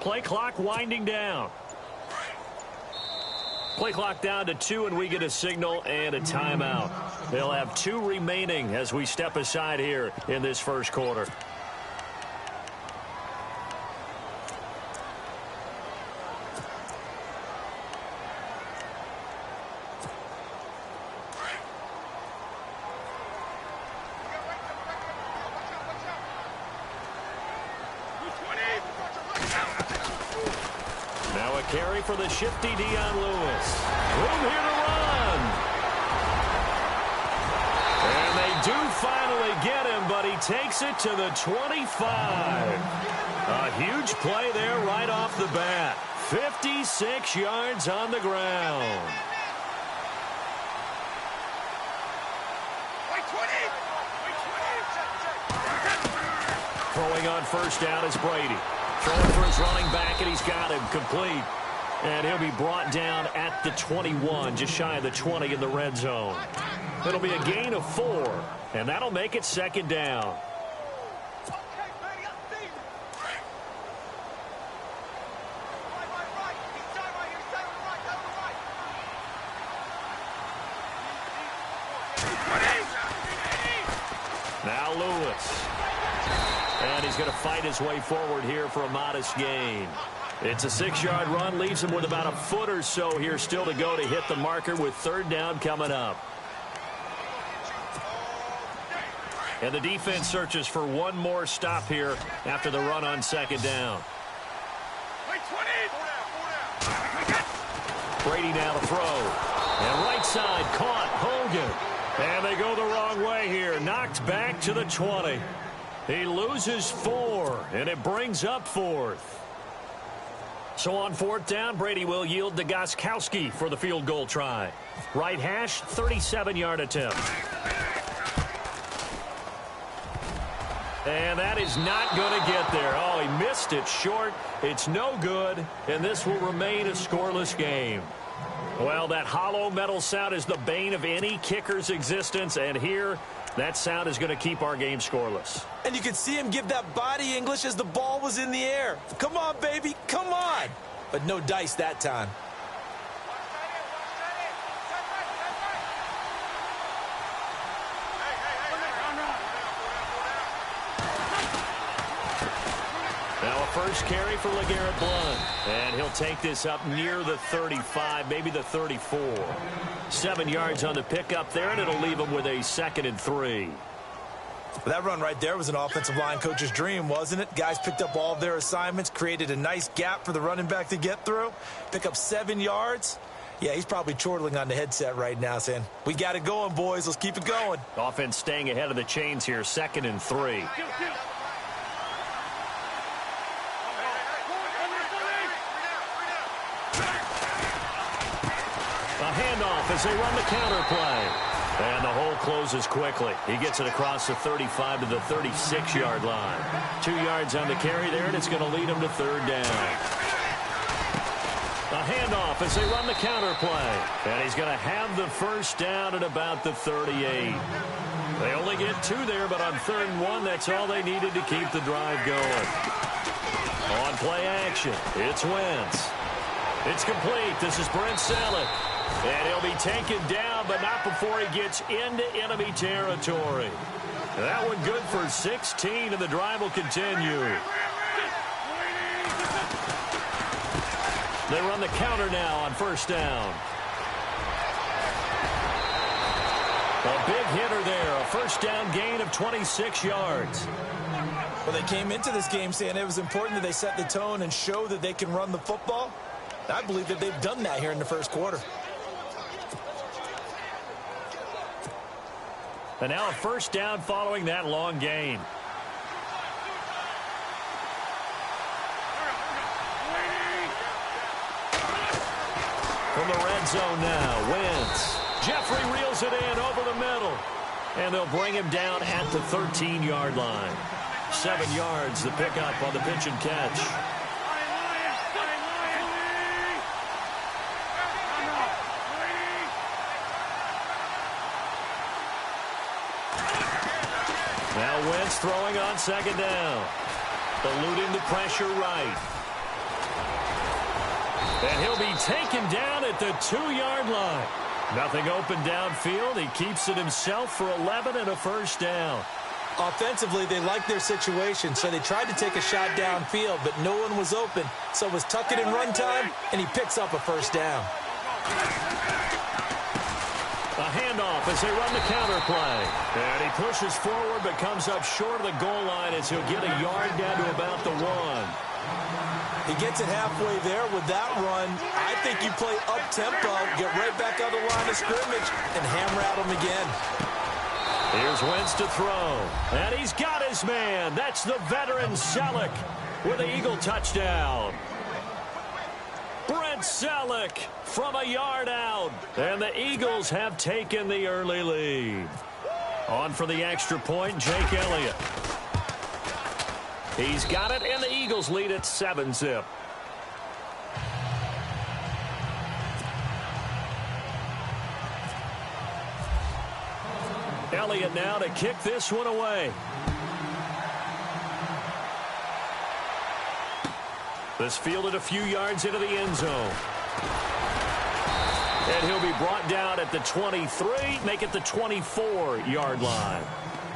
Play clock winding down. Play clock down to 2, and we get a signal and a timeout. They'll have 2 remaining as we step aside here in this first quarter. Carry for the shifty Dion Lewis. Room here to run. And they do finally get him, but he takes it to the 25. A huge play there right off the bat. 56 yards on the ground. Throwing on first down is Brady. Throwing for his running back, and he's got him complete. And he'll be brought down at the 21, just shy of the 20 in the red zone. It'll be a gain of 4, and that'll make it second down. Now Lewis. And he's going to fight his way forward here for a modest gain. It's a 6-yard run, leaves him with about a foot or so here still to go to hit the marker with third down coming up. And the defense searches for one more stop here after the run on second down. Brady now to throw. And right side caught Hogan. And they go the wrong way here. Knocked back to the 20. He loses 4, and it brings up 4th. So on 4th down, Brady will yield to Gostkowski for the field goal try. Right hash, 37-yard attempt. And that is not going to get there. Oh, he missed it short. It's no good, and this will remain a scoreless game. Well, that hollow metal sound is the bane of any kicker's existence, and here that sound is going to keep our game scoreless. And you could see him give that body English as the ball was in the air. Come on, baby, come on. But no dice that time. Now a first carry for LeGarrette Blount. And he'll take this up near the 35, maybe the 34. 7 yards on the pickup there, and it'll leave him with a 2nd and 3. That run right there was an offensive line coach's dream, wasn't it? Guys picked up all of their assignments, created a nice gap for the running back to get through, pick up 7 yards. Yeah, he's probably chortling on the headset right now saying, we got it going, boys. Let's keep it going. Offense staying ahead of the chains here, 2nd and 3. A handoff as they run the counter play. And the hole closes quickly. He gets it across the 35 to the 36-yard line. 2 yards on the carry there, and it's going to lead him to third down. A handoff as they run the counter play. And he's going to have the first down at about the 38. They only get 2 there, but on 3rd and 1, that's all they needed to keep the drive going. On play action, it's Wentz. It's complete. This is Brent Selleck. And he'll be taken down, but not before he gets into enemy territory. That one good for 16, and the drive will continue. They run the counter now on first down. A big hitter there, a first down gain of 26 yards. Well, they came into this game saying it was important that they set the tone and show that they can run the football. I believe that they've done that here in the first quarter. And now a first down following that long gain. From the red zone now, Wentz. Jeffrey reels it in over the middle. And they'll bring him down at the 13-yard line. 7 yards, the pickup on the pitch and catch. Now Wentz throwing on second down. Eluding the pressure right. And he'll be taken down at the 2-yard line. Nothing open downfield. He keeps it himself for 11 and a first down. Offensively, they liked their situation, so they tried to take a shot downfield, but no one was open. So it was tuck it in run time, and he picks up a first down. A handoff as they run the counter play. And he pushes forward but comes up short of the goal line as he'll get a yard down to about the 1. He gets it halfway there with that run. I think you play up-tempo, get right back on the line of scrimmage, and hammer at him again. Here's Wentz to throw. And he's got his man. That's the veteran Selleck with the Eagle touchdown. Brent Selleck from a yard out. And the Eagles have taken the early lead. On for the extra point, Jake Elliott. He's got it, and the Eagles lead at 7-zip. Elliott now to kick this one away. This fielded a few yards into the end zone. And he'll be brought down at the 23, make it the 24-yard line.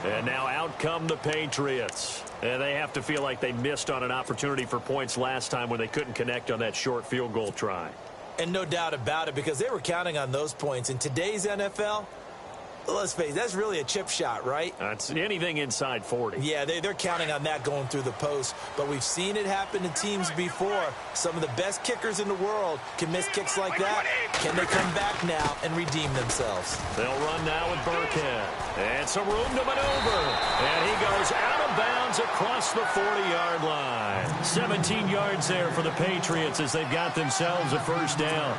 And now out come the Patriots. And they have to feel like they missed on an opportunity for points last time when they couldn't connect on that short field goal try. And no doubt about it, because they were counting on those points. In today's NFL, let's face it, that's really a chip shot, right? That's anything inside 40. Yeah, they're counting on that going through the post. But we've seen it happen to teams before. Some of the best kickers in the world can miss kicks like that. Can they come back now and redeem themselves? They'll run now with Burkhead. And some room to maneuver. And he goes out of bounds across the 40-yard line. 17 yards there for the Patriots as they've got themselves a first down.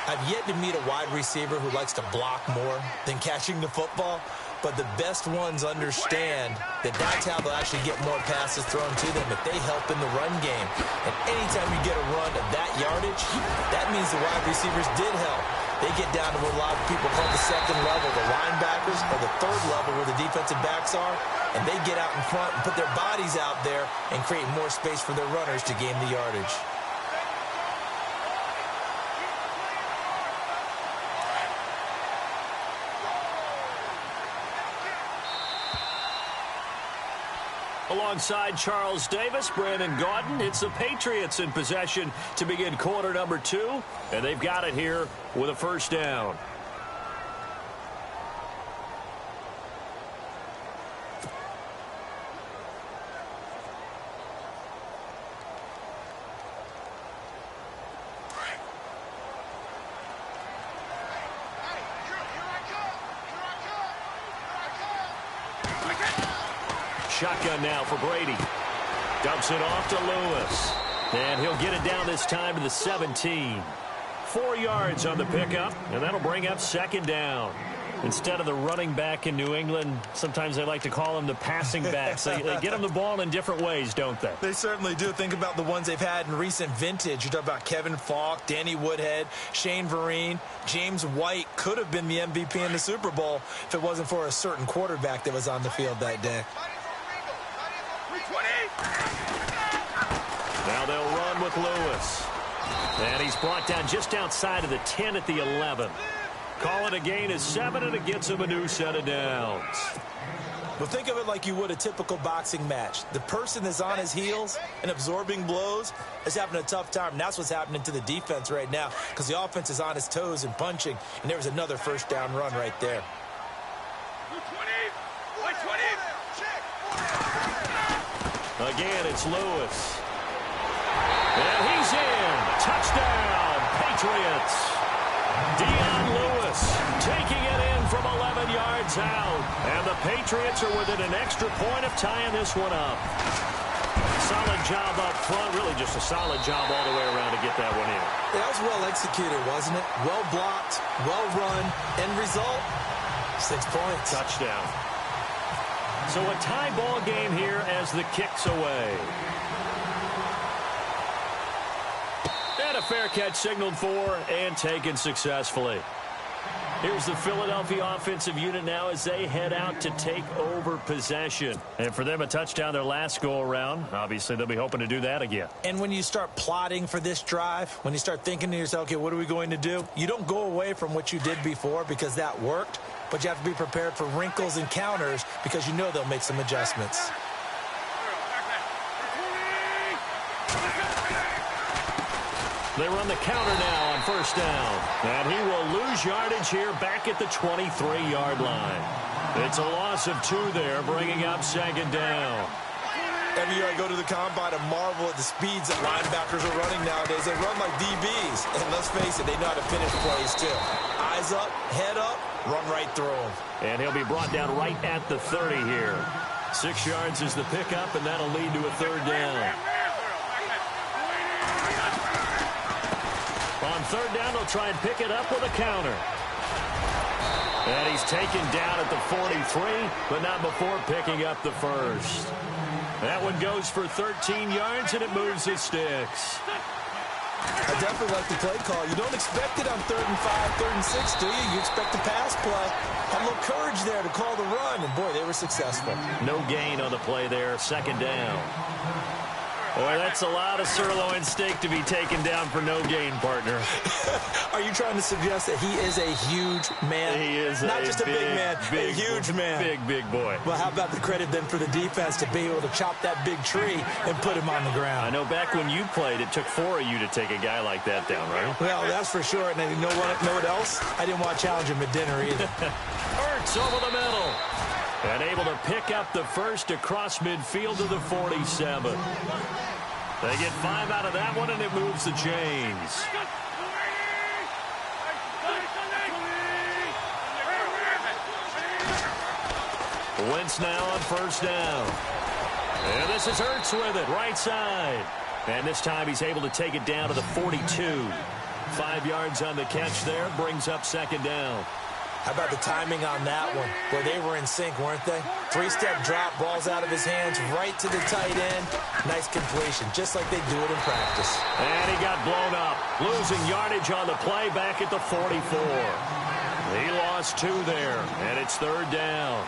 I've yet to meet a wide receiver who likes to block more than catching the football, but the best ones understand that that's how they'll actually get more passes thrown to them if they help in the run game. And anytime you get a run of that yardage, that means the wide receivers did help. They get down to what a lot of people call the second level, the linebackers, or the third level where the defensive backs are, and they get out in front and put their bodies out there and create more space for their runners to gain the yardage. Alongside Charles Davis, Brandon Gaudin, it's the Patriots in possession to begin quarter number 2, and they've got it here with a first down. Shotgun now for Brady. Dumps it off to Lewis. And he'll get it down this time to the 17. 4 yards on the pickup, and that'll bring up second down. Instead of the running back in New England, sometimes they like to call them the passing backs. They get them the ball in different ways, don't they? They certainly do. Think about the ones they've had in recent vintage. You talk about Kevin Falk, Danny Woodhead, Shane Vereen. James White could have been the MVP in the Super Bowl if it wasn't for a certain quarterback that was on the field that day. Now they'll run with Lewis. And he's brought down just outside of the 10 at the 11. Call it a gain of 7, and it gets him a new set of downs. Well, think of it like you would a typical boxing match. The person that's on his heels and absorbing blows is having a tough time. And that's what's happening to the defense right now because the offense is on his toes and punching. And there was another first down run right there. Again, it's Lewis. And he's in. Touchdown, Patriots. Dion Lewis taking it in from 11 yards out. And the Patriots are within an extra point of tying this one up. Solid job up front. Really just a solid job all the way around to get that one in. That was well executed, wasn't it? Well blocked, well run. End result, 6 points. Touchdown. So a tie ball game here as the kick's away. And a fair catch signaled for and taken successfully. Here's the Philadelphia offensive unit now as they head out to take over possession. And for them, a touchdown their last go-around. Obviously, they'll be hoping to do that again. And when you start plotting for this drive, when you start thinking to yourself, okay, what are we going to do? You don't go away from what you did before because that worked, but you have to be prepared for wrinkles and counters because you know they'll make some adjustments. They run the counter now on first down. And he will lose yardage here back at the 23-yard line. It's a loss of 2 there, bringing up second down. Every year I go to the combine, I marvel at the speeds that linebackers are running nowadays. They run like DBs. And let's face it, they know how to finish plays too. Eyes up, head up, run right through them. And he'll be brought down right at the 30 here. 6 yards is the pickup, and that'll lead to a third down. On third down, they'll try and pick it up with a counter. And he's taken down at the 43, but not before picking up the first. That one goes for 13 yards, and it moves the sticks. I definitely like the play call. You don't expect it on 3rd and 5, 3rd and 6, do you? You expect a pass play. Had a little courage there to call the run, and boy, they were successful. No gain on the play there, second down. Boy, that's a lot of sirloin steak to be taken down for no gain, partner. Are you trying to suggest that he is a huge man? He is not just a big man, a huge man. Big boy. Well, how about the credit then for the defense to be able to chop that big tree and put him on the ground? I know back when you played, it took 4 of you to take a guy like that down, right? Well, that's for sure. And you know what else? I didn't want to challenge him at dinner either. Ertz over the middle. And able to pick up the first across midfield to the 47. They get 5 out of that one, and it moves the chains. Wentz now on first down. And this is Ertz with it, right side. And this time he's able to take it down to the 42. 5 yards on the catch there, brings up second down. How about the timing on that one? Boy, they were in sync, weren't they? 3-step drop, ball's out of his hands, right to the tight end. Nice completion, just like they do it in practice. And he got blown up, losing yardage on the play back at the 44. He lost 2 there, and it's third down.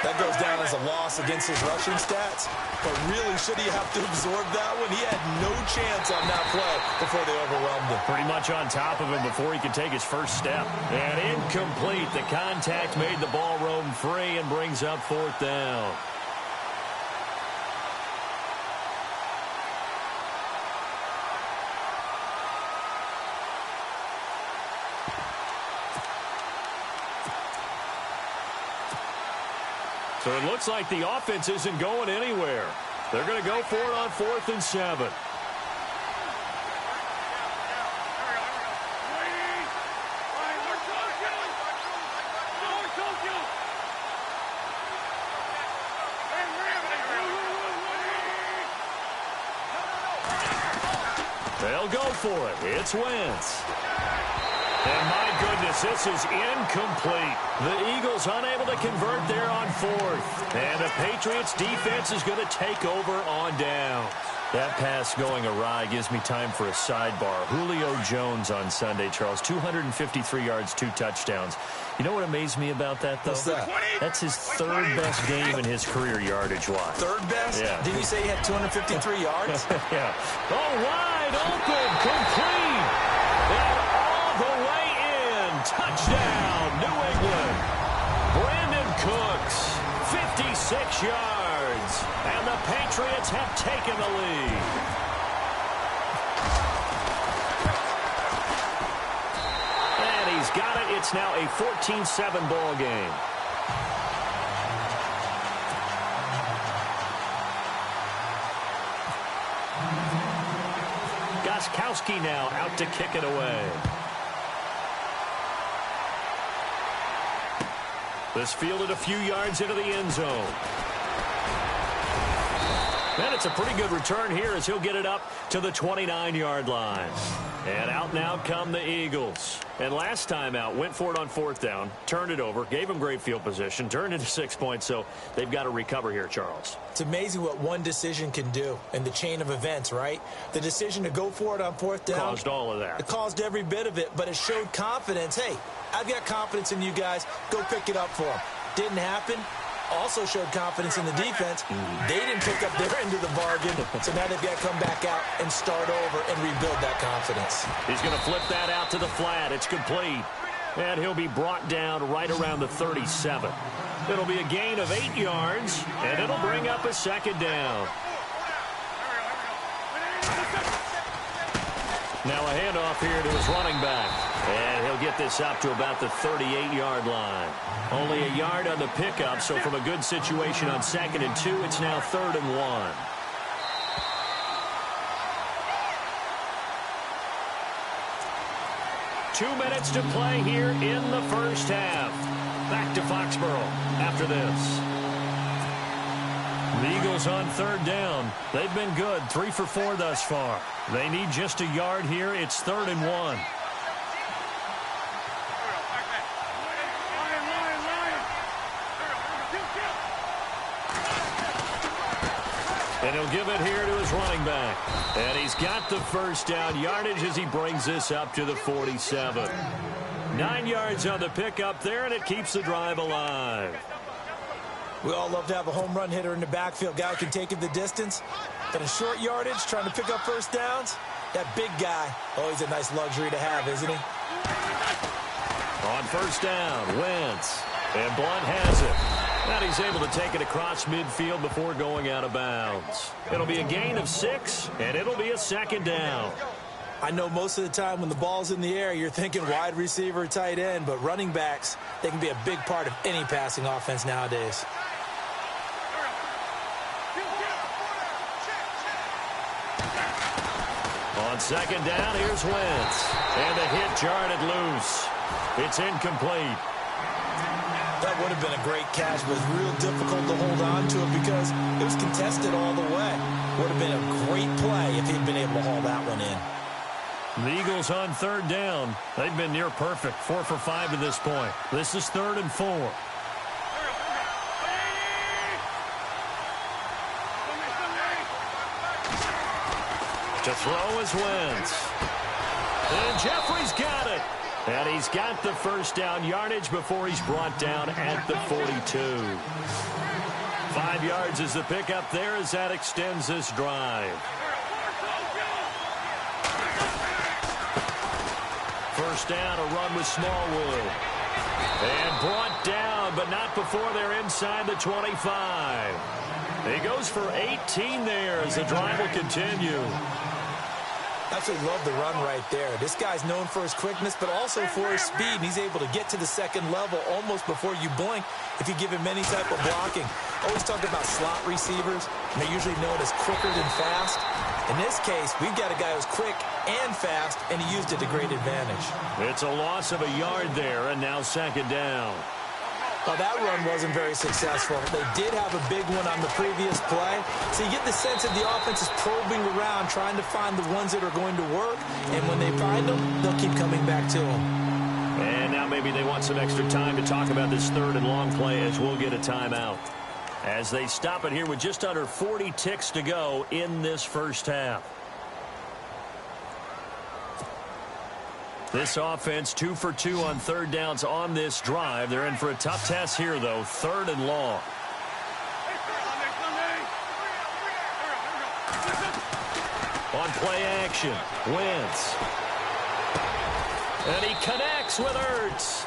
That goes down as a loss against his rushing stats. But really, should he have to absorb that one? He had no chance on that play before they overwhelmed him. Pretty much on top of him before he could take his first step. And incomplete. The contact made the ball roam free and brings up fourth down. So it looks like the offense isn't going anywhere. They're going to go for it on 4th and 7. They'll go for it. It's Wentz. And my goodness, this is incomplete. The Eagles unable to convert there on 4th. And the Patriots defense is going to take over on down. That pass going awry gives me time for a sidebar. Julio Jones on Sunday, Charles. 253 yards, 2 touchdowns. You know what amazed me about that, though? What's that? That's his 3rd best game in his career yardage-wise. 3rd best? Yeah. Didn't you say he had 253 yards? Yeah. Oh, wide open, complete. And all the way in. Touchdown, New England. Brandon Cooks, 56 yards. And the Patriots have taken the lead. And he's got it. It's now a 14-7 ball game. Gostkowski now out to kick it away. This fielded a few yards into the end zone. And it's a pretty good return here as he'll get it up to the 29-yard line. And out now come the Eagles. And last time out, went for it on 4th down, turned it over, gave them great field position, turned into 6 points, so they've got to recover here, Charles. It's amazing what one decision can do in the chain of events, right? The decision to go for it on 4th down. Caused all of that. It caused every bit of it, but it showed confidence. Hey, I've got confidence in you guys. Go pick it up for them. Didn't happen. Also showed confidence in the defense. They didn't pick up their end of the bargain, so now they've got to come back out and start over and rebuild that confidence. He's going to flip that out to the flat. It's complete. And he'll be brought down right around the 37. It'll be a gain of 8 yards, and it'll bring up a 2nd down. Now a handoff here to his running back. And he'll get this up to about the 38-yard line. Only a yard on the pickup, so from a good situation on 2nd and 2, it's now 3rd and 1. Two minutes to play here in the first half. Back to Foxborough after this. The Eagles on 3rd down. They've been good, 3 for 4 thus far. They need just a yard here. It's 3rd and 1. And he'll give it here to his running back. And he's got the first down yardage as he brings this up to the 47. 9 yards on the pickup there, and it keeps the drive alive. We all love to have a home run hitter in the backfield. Guy who can take it the distance. But in short yardage, trying to pick up first downs, that big guy, oh, he's a nice luxury to have, isn't he? On first down, Wentz. And Blunt has it. And he's able to take it across midfield before going out of bounds. It'll be a gain of 6, and it'll be a 2nd down. I know most of the time when the ball's in the air, you're thinking wide receiver, tight end, but running backs, they can be a big part of any passing offense nowadays. On 2nd down, here's Wentz. And the hit jarred it loose. It's incomplete. That would have been a great catch, but it's real difficult to hold on to it because it was contested all the way. Would have been a great play if he'd been able to haul that one in. The Eagles on 3rd down. They've been near perfect, 4 for 5 to this point. This is 3rd and 4. To throw is Wentz. And Jeffrey's got it. And he's got the first down yardage before he's brought down at the 42. 5 yards is the pickup there as that extends this drive. First down, a run with Smallwood. And brought down, but not before they're inside the 25. He goes for 18 there as the drive will continue. Absolutely love the run right there. This guy's known for his quickness, but also for his speed. And he's able to get to the 2nd level almost before you blink if you give him any type of blocking. Always talk about slot receivers, and they're usually known as quicker than fast. In this case, we've got a guy who's quick and fast, and he used it to great advantage. It's a loss of a yard there, and now 2nd down. Well, that run wasn't very successful. They did have a big one on the previous play. So you get the sense that the offense is probing around, trying to find the ones that are going to work. And when they find them, they'll keep coming back to them. And now maybe they want some extra time to talk about this 3rd and long play as we'll get a timeout. As they stop it here with just under 40 ticks to go in this first half. This offense 2 for 2 on 3rd downs on this drive. They're in for a tough test here, though. 3rd and long. On play action, Wentz. And he connects with Ertz.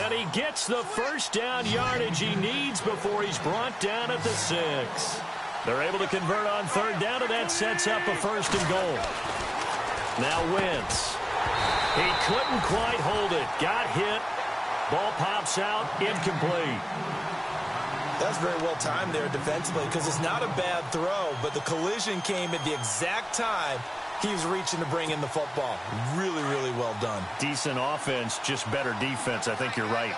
And he gets the first down yardage he needs before he's brought down at the 6. They're able to convert on 3rd down, and that sets up a 1st and goal. Now Wentz. He couldn't quite hold it. Got hit. Ball pops out. Incomplete. That's very well timed there defensively because it's not a bad throw, but the collision came at the exact time he was reaching to bring in the football. Really, really well done. Decent offense, just better defense. I think you're right.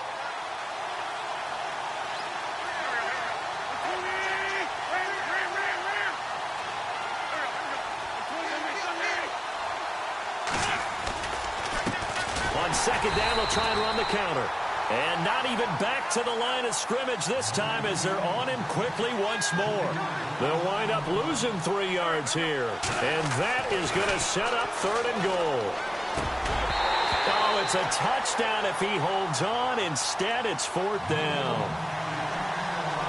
On second down, they'll try and run the counter. And not even back to the line of scrimmage this time as they're on him quickly once more. They'll wind up losing 3 yards here. And that is going to set up 3rd and goal. Oh, it's a touchdown if he holds on. Instead, it's 4th down.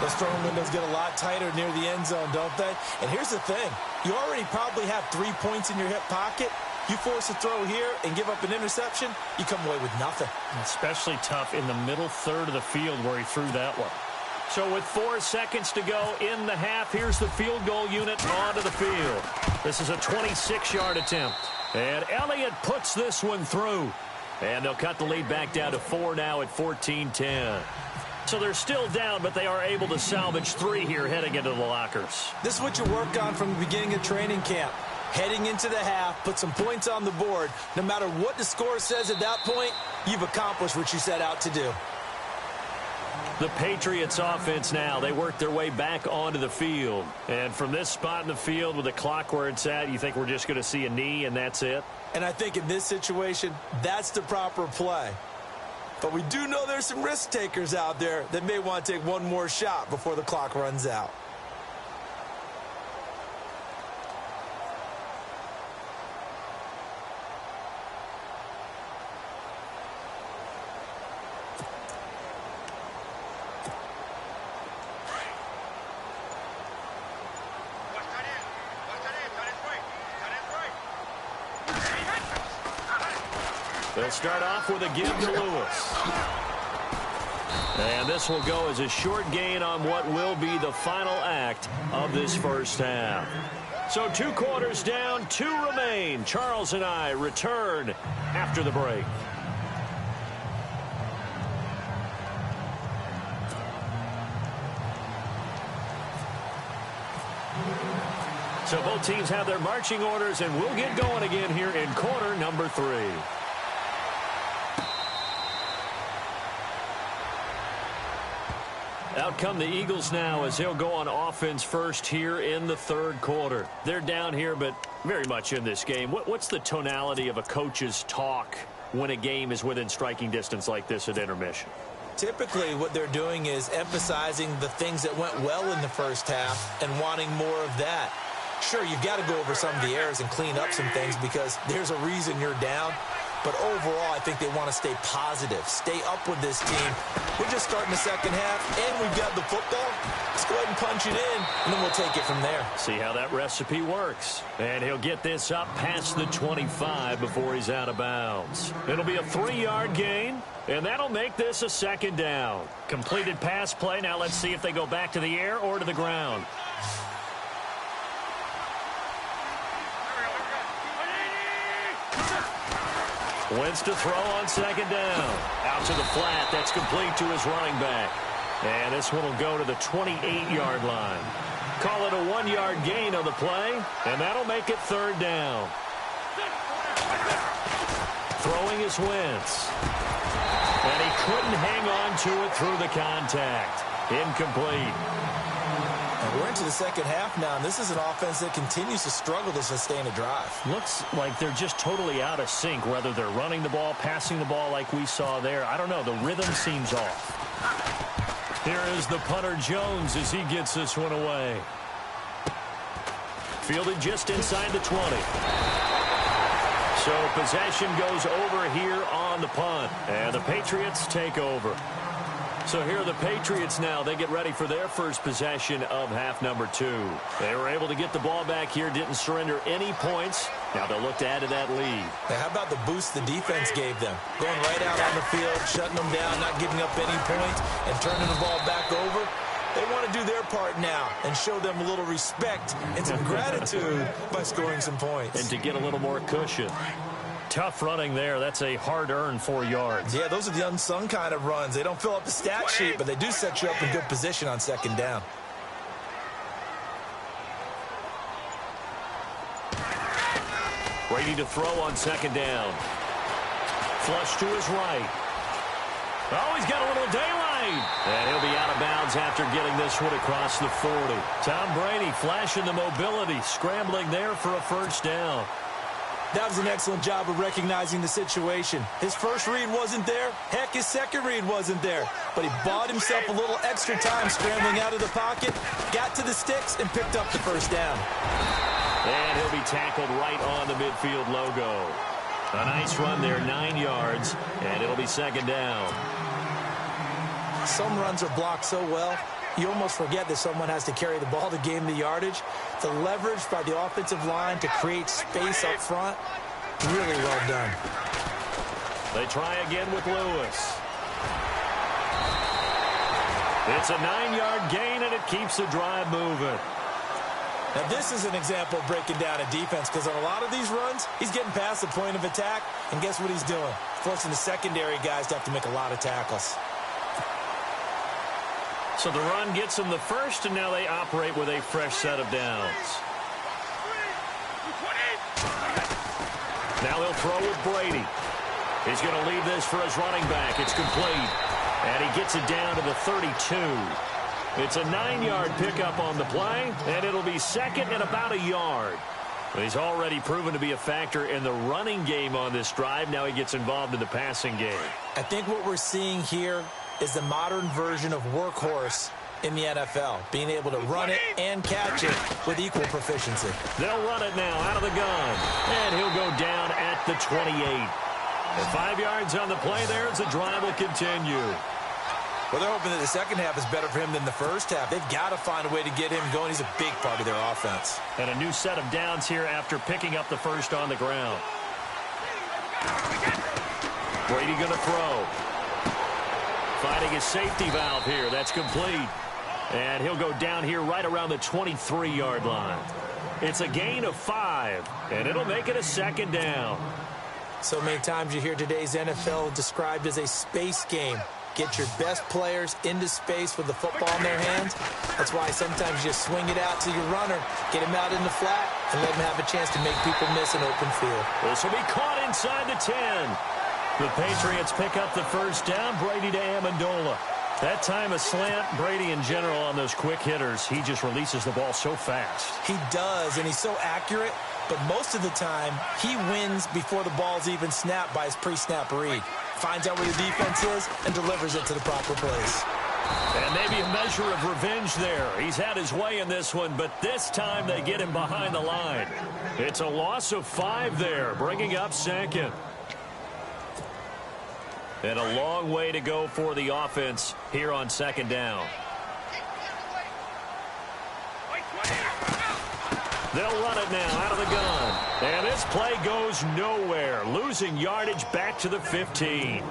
Those throwing windows get a lot tighter near the end zone, don't they? And here's the thing. You already probably have 3 points in your hip pocket. You force a throw here and give up an interception, you come away with nothing. Especially tough in the middle third of the field where he threw that one. So with 4 seconds to go in the half, here's the field goal unit onto the field. This is a 26-yard attempt. And Elliott puts this one through. And they'll cut the lead back down to 4 now at 14-10. So they're still down, but they are able to salvage 3 here heading into the lockers. This is what you work on from the beginning of training camp. Heading into the half, put some points on the board. No matter what the score says at that point, you've accomplished what you set out to do. The Patriots offense now, they work their way back onto the field. And from this spot in the field with the clock where it's at, you think we're just going to see a knee and that's it? And I think in this situation, that's the proper play. But we do know there's some risk takers out there that may want to take one more shot before the clock runs out. They'll start off with a give to Lewis. And this will go as a short gain on what will be the final act of this first half. So 2 quarters down, 2 remain. Charles and I return after the break. So both teams have their marching orders, and we'll get going again here in quarter number 3. Out come the Eagles now as they'll go on offense first here in the 3rd quarter. They're down here, but very much in this game. What's the tonality of a coach's talk when a game is within striking distance like this at intermission? Typically, what they're doing is emphasizing the things that went well in the first half and wanting more of that. Sure, you've got to go over some of the errors and clean up some things because there's a reason you're down. But overall, I think they want to stay positive, stay up with this team. We're just starting the second half, and we've got the football. Let's go ahead and punch it in, and then we'll take it from there. See how that recipe works. And he'll get this up past the 25 before he's out of bounds. It'll be a 3-yard gain, and that'll make this a 2nd down. Completed pass play. Now let's see if they go back to the air or to the ground. Wentz to throw on 2nd down. Out to the flat. That's complete to his running back. And this one will go to the 28-yard line. Call it a 1-yard gain on the play, and that'll make it 3rd down. Throwing is Wentz. And he couldn't hang on to it through the contact. Incomplete. And we're into the second half now, and this is an offense that continues to struggle to sustain a drive. Looks like they're just totally out of sync, whether they're running the ball, passing the ball like we saw there. I don't know. The rhythm seems off. Here is the punter Jones as he gets this one away. Fielded just inside the 20. So possession goes over here on the punt, and the Patriots take over. So here are the Patriots now. They get ready for their first possession of half number 2. They were able to get the ball back here, didn't surrender any points. Now they'll look to add to that lead. Now, how about the boost the defense gave them? Going right out on the field, shutting them down, not giving up any points, and turning the ball back over. They want to do their part now and show them a little respect and some gratitude by scoring some points. And to get a little more cushion. Tough running there. That's a hard-earned 4 yards. Yeah, those are the unsung kind of runs. They don't fill up the stat sheet, but they do set you up in good position on 2nd down. Ready to throw on 2nd down. Flush to his right. Oh, he's got a little daylight. And he'll be out of bounds after getting this one across the 40. Tom Brady flashing the mobility, scrambling there for a 1st down. That was an excellent job of recognizing the situation. His first read wasn't there. Heck, his second read wasn't there. But he bought himself a little extra time scrambling out of the pocket, got to the sticks, and picked up the first down. And he'll be tackled right on the midfield logo. A nice run there, 9 yards, and it'll be second down. Some runs are blocked so well, you almost forget that someone has to carry the ball to gain the yardage. The leverage by the offensive line to create space up front, really well done. They try again with Lewis. It's a 9-yard gain, and it keeps the drive moving. Now, this is an example of breaking down a defense, because on a lot of these runs, he's getting past the point of attack, and guess what he's doing? Forcing the secondary guys to have to make a lot of tackles. So the run gets them the first, and now they operate with a fresh set of downs. Now they'll throw with Brady. He's going to leave this for his running back. It's complete. And he gets it down to the 32. It's a 9-yard pickup on the play, and it'll be second and about a yard. He's already proven to be a factor in the running game on this drive. Now he gets involved in the passing game. I think what we're seeing here is the modern version of workhorse in the NFL, being able to run it and catch it with equal proficiency. They'll run it now out of the gun, and he'll go down at the 28. And 5 yards on the play there as the drive will continue. Well, they're hoping that the second half is better for him than the first half. They've got to find a way to get him going. He's a big part of their offense. And a new set of downs here after picking up the first on the ground. Brady going to throw. Finding his safety valve here. That's complete. And he'll go down here right around the 23-yard line. It's a gain of 5, and it'll make it a second down. So many times you hear today's NFL described as a space game. Get your best players into space with the football in their hands. That's why sometimes you swing it out to your runner, get him out in the flat, and let him have a chance to make people miss an open field. This will be caught inside the 10. The Patriots pick up the first down. Brady to Amendola. That time a slant. Brady in general on those quick hitters, he just releases the ball so fast. He does, and he's so accurate, but most of the time he wins before the ball's even snapped by his pre-snap read. Finds out where the defense is and delivers it to the proper place. And maybe a measure of revenge there. He's had his way in this one, but this time they get him behind the line. It's a loss of 5 there, bringing up second. And a long way to go for the offense here on second down. They'll run it now out of the gun. And this play goes nowhere. Losing yardage back to the 15.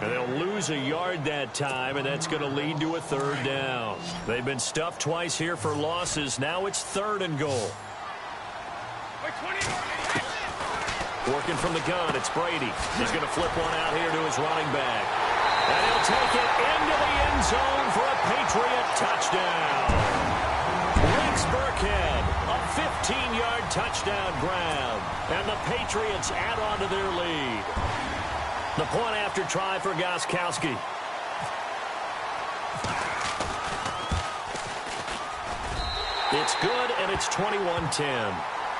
And they'll lose a yard that time, and that's going to lead to a third down. They've been stuffed twice here for losses. Now it's 3rd and goal. Working from the gun, it's Brady. He's going to flip one out here to his running back. And he'll take it into the end zone for a Patriot touchdown. Rex Burkhead, a 15-yard touchdown grab. And the Patriots add on to their lead. The point after try for Gostkowski. It's good, and it's 21-10.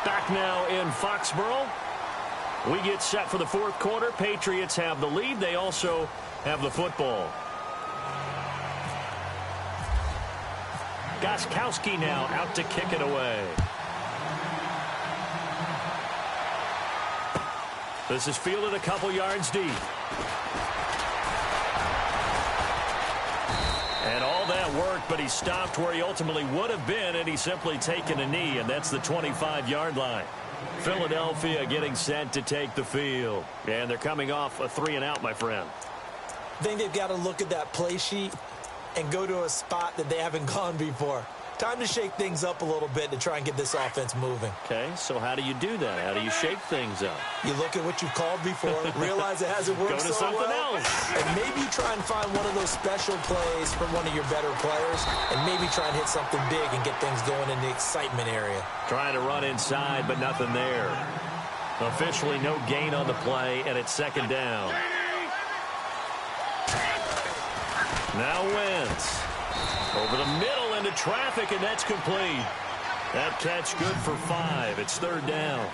Back now in Foxborough. We get set for the 4th quarter. Patriots have the lead. They also have the football. Gostkowski now out to kick it away. This is fielded a couple yards deep. And all that work, but he stopped where he ultimately would have been, and he's simply taken a knee, and that's the 25-yard line. Philadelphia getting set to take the field. And they're coming off a 3-and-out, my friend. I think they've got to look at that play sheet and go to a spot that they haven't gone before. Time to shake things up a little bit to try and get this offense moving. Okay, so how do you do that? How do you shake things up? You look at what you've called before, realize it hasn't worked Go to so something well, else. and maybe try and find one of those special plays from one of your better players, and maybe try and hit something big and get things going in the excitement area. Trying to run inside, but nothing there. Officially no gain on the play, and it's second down. Now Wentz. Over the middle into traffic, and that's complete. That catch good for 5. It's 3rd down.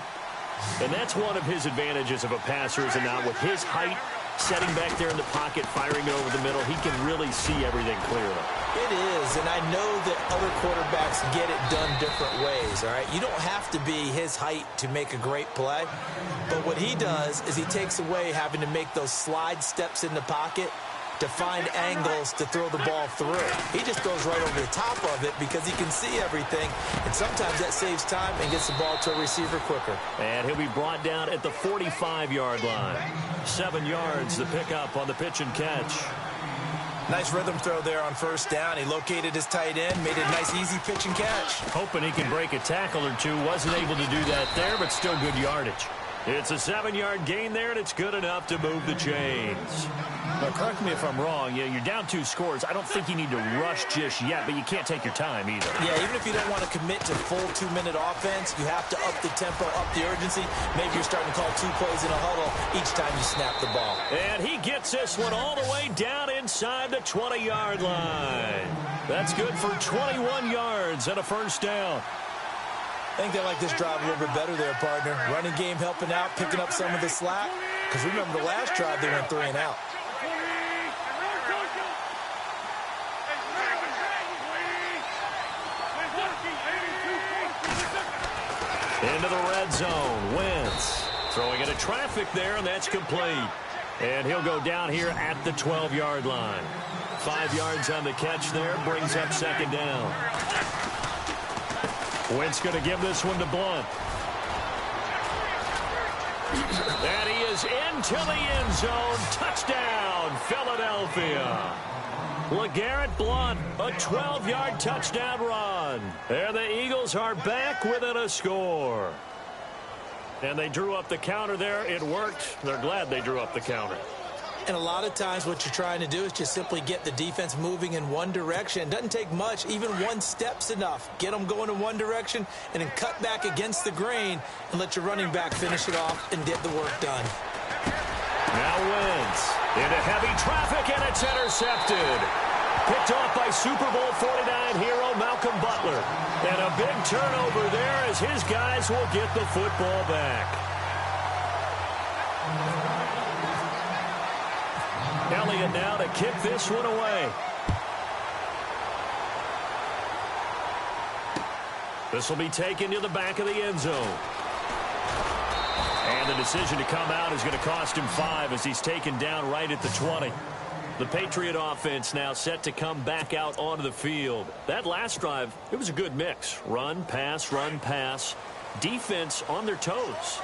And that's one of his advantages of a passer, is it not? With his height, setting back there in the pocket, firing it over the middle, he can really see everything clearly. It is, and I know that other quarterbacks get it done different ways, all right? You don't have to be his height to make a great play, but what he does is he takes away having to make those slide steps in the pocket to find angles to throw the ball through. He just goes right over the top of it because he can see everything, and sometimes that saves time and gets the ball to a receiver quicker. And he'll be brought down at the 45-yard line. 7 yards, the pickup on the pitch and catch. Nice rhythm throw there on first down. He located his tight end, made a nice easy pitch and catch. Hoping he can break a tackle or two. Wasn't able to do that there, but still good yardage. It's a 7-yard gain there, and it's good enough to move the chains. Now, correct me if I'm wrong. You're down 2 scores. I don't think you need to rush just yet, but you can't take your time either. Yeah, even if you don't want to commit to full 2-minute offense, you have to up the tempo, up the urgency. Maybe you're starting to call 2 plays in a huddle each time you snap the ball. And he gets this one all the way down inside the 20-yard line. That's good for 21 yards and a first down. I think they like this drive a little bit better there, partner. Running game helping out, picking up some of the slack. Because remember, the last drive they went 3 and out. Into the red zone. Wentz throwing into traffic there, and that's complete. And he'll go down here at the 12-yard line. 5 yards on the catch there, brings up second down. Wentz going to give this one to Blunt. And he is into the end zone. Touchdown, Philadelphia. LeGarrette Blunt, a 12-yard touchdown run. And the Eagles are back within a score. And they drew up the counter there. It worked. They're glad they drew up the counter. And a lot of times what you're trying to do is just simply get the defense moving in one direction. It doesn't take much. Even 1 step's enough. Get them going in one direction and then cut back against the grain and let your running back finish it off and get the work done. Now Wentz into heavy traffic, and it's intercepted. Picked off by Super Bowl 49 hero Malcolm Butler. And a big turnover there as his guys will get the football back. Elliott now to kick this one away. This will be taken to the back of the end zone. And the decision to come out is going to cost him 5 as he's taken down right at the 20. The Patriot offense now set to come back out onto the field. That last drive, it was a good mix. Run, pass, defense on their toes.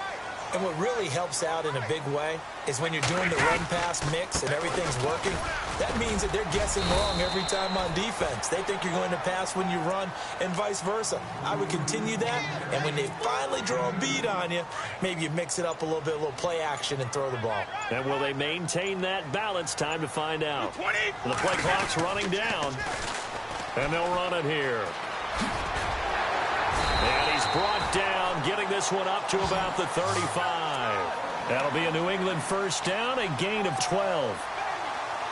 And what really helps out in a big way is when you're doing the run-pass mix and everything's working, that means that they're guessing wrong every time on defense. They think you're going to pass when you run and vice versa. I would continue that, and when they finally draw a bead on you, maybe you mix it up a little bit, a little play action, and throw the ball. And will they maintain that balance? Time to find out. The play clock's running down, and they'll run it here. And he's brought down, getting this one up to about the 35. That'll be a New England first down, a gain of 12.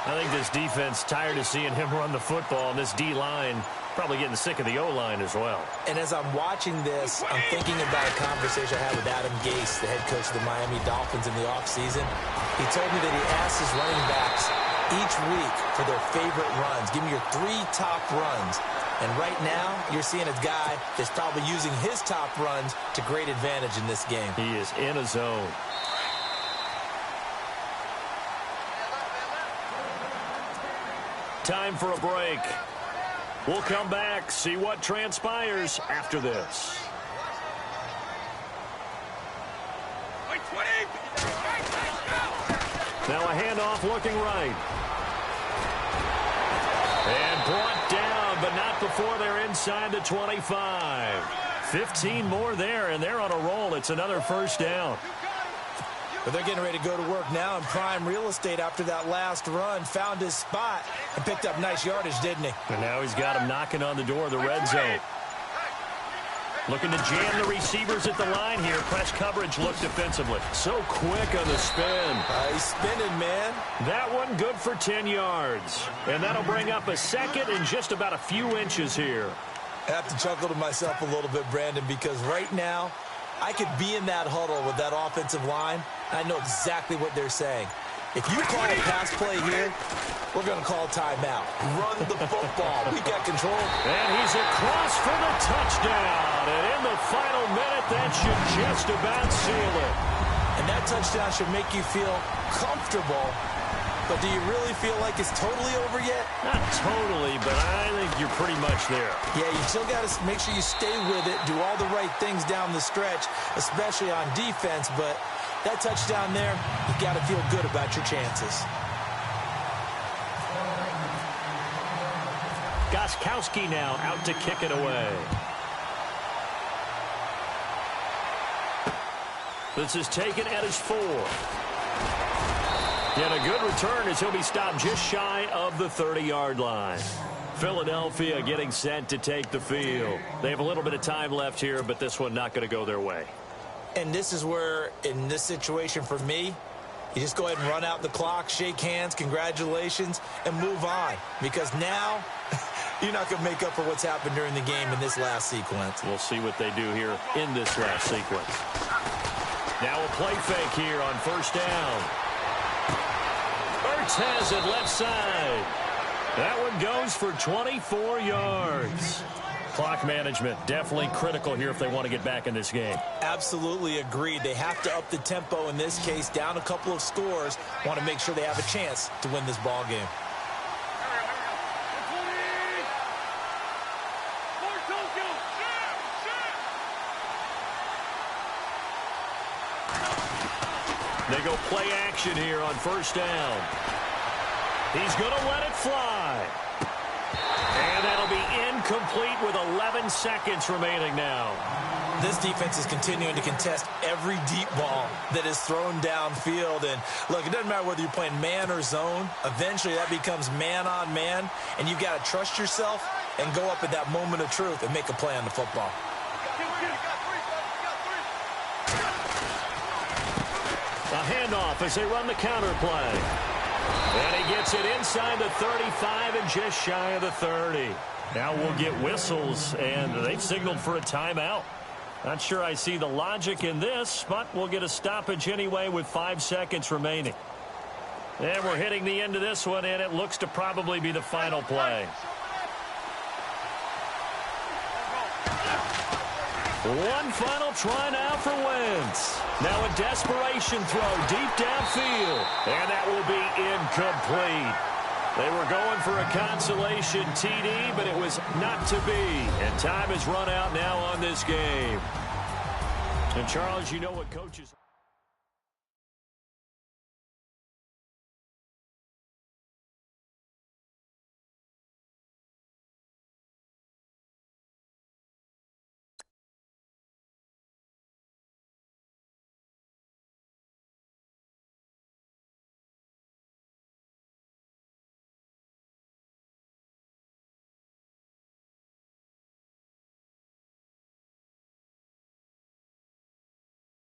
I think this defense tired of seeing him run the football, and this D-line probably getting sick of the O-line as well. And as I'm watching this, I'm thinking about a conversation I had with Adam Gase, the head coach of the Miami Dolphins in the offseason. He told me that he asked his running backs each week for their favorite runs. Give me your 3 top runs. And right now, you're seeing a guy that's probably using his top runs to great advantage in this game. He is in a zone. Time for a break. We'll come back, see what transpires after this. Now a handoff looking right. And brought down, but not before they're inside the 25. 15 more there, and they're on a roll. It's another first down. But they're getting ready to go to work now in prime real estate after that last run. Found his spot and picked up nice yardage, didn't he? And now he's got him knocking on the door of the red zone. Looking to jam the receivers at the line here. Press coverage looked defensively. So quick on the spin. He's spinning, man. That one good for 10 yards. And that'll bring up a second and just about a few inches here. I have to chuckle to myself a little bit, Brandon, because right now, I could be in that huddle with that offensive line, and I know exactly what they're saying. If you call a pass play here, we're going to call timeout. Run the football. We got control. And he's across for the touchdown. And in the final minute, that should just about seal it. And that touchdown should make you feel comfortable. But do you really feel like it's totally over yet? Not totally, but I think you're pretty much there. Yeah, you still got to make sure you stay with it, do all the right things down the stretch, especially on defense. But that touchdown there, you got to feel good about your chances. Gostkowski now out to kick it away. This is taken at his 4. And a good return as he'll be stopped just shy of the 30-yard line. Philadelphia getting set to take the field. They have a little bit of time left here, but this one not going to go their way. And this is where, in this situation for me, you just go ahead and run out the clock, shake hands, congratulations, and move on. Because now, you're not going to make up for what's happened during the game in this last sequence. We'll see what they do here in this last sequence. Now a play fake here on first down. Ertz has it left side. That one goes for 24 yards. Clock management definitely critical here if they want to get back in this game. Absolutely agreed. They have to up the tempo in this case, down a couple of scores. Want to make sure they have a chance to win this ball game. They go play action here on first down. He's going to let it fly. And that'll be incomplete with 11 seconds remaining now. This defense is continuing to contest every deep ball that is thrown downfield. And, look, it doesn't matter whether you're playing man or zone. Eventually, that becomes man on man. And you've got to trust yourself and go up at that moment of truth and make a play on the football. A handoff as they run the counter play. And he gets it inside the 35 and just shy of the 30. Now we'll get whistles, and they've signaled for a timeout. Not sure I see the logic in this, but we'll get a stoppage anyway with 5 seconds remaining. And we're hitting the end of this one, and it looks to probably be the final play. One final try now for Wentz. Now a desperation throw deep downfield. And that will be incomplete. They were going for a consolation TD, but it was not to be. And time has run out now on this game. And Charles, you know what coaches...